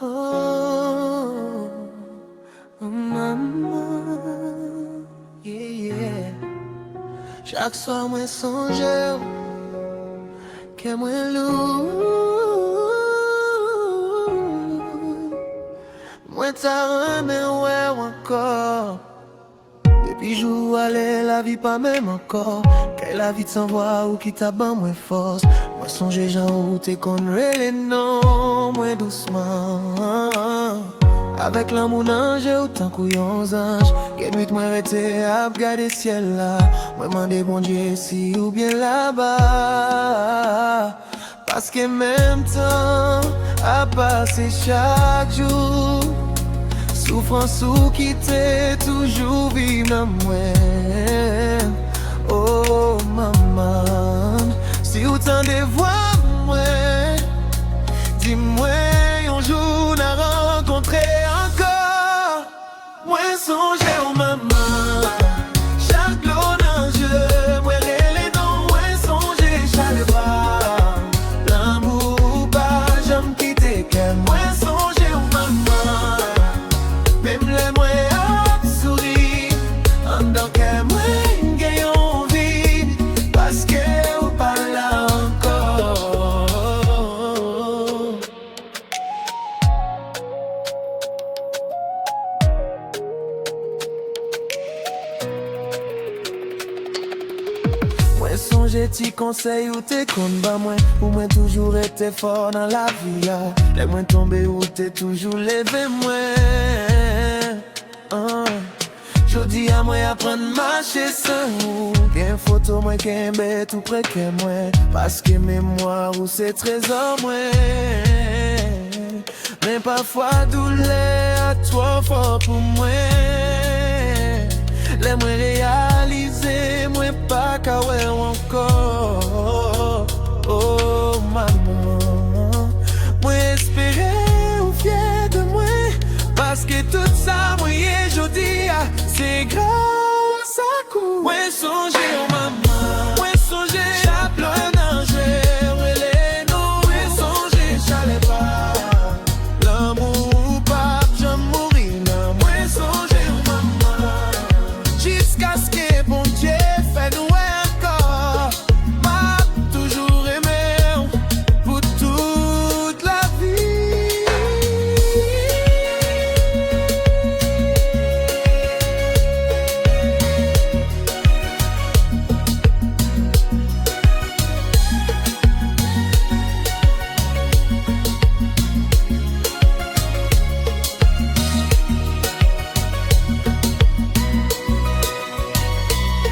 Oh, maman, yeah, yeah. Chaque soir, moi songe que moi lourd. Moi t'as remis ouais encore. Depuis jour aller la vie pas même encore. Que la vie t'envoie ou qui t'a ban moins force. Moi songe j'en où t'es qu'on les noms moins doucement. Avec l'amour ange autant couillons ange. Quelle nuit moi arrêté à regarder ciel là. Moi mandé bon Dieu si ou bien là-bas. Parce que même temps à passer chaque jour. Souffrance ou quitter, toujours vivre dans moi. Oh maman, si autant de voix moi, dis-moi un jour n'a rencontré encore. Moi songer oh maman, chaque l'ange, moi les dons, moi songer chaque fois. L'amour pas jamais quitter que moi songer oh maman. Même les moyens sourire, en tant que moi, j'ai envie, parce que vous parlez encore. Moi, songe ti conseil ou t'es con bas moi, ou moi toujours été fort dans la vie. Les moins tombé ou t'es toujours levé moi. Jodi à moi apprendre marcher sans ou qu'un photo moi qu'un bête tout près que moi parce que mémoire ou c'est trésor moi mais parfois douleur trop fort pour moi les moi réaliser moi pas qu'à ouais encore oh.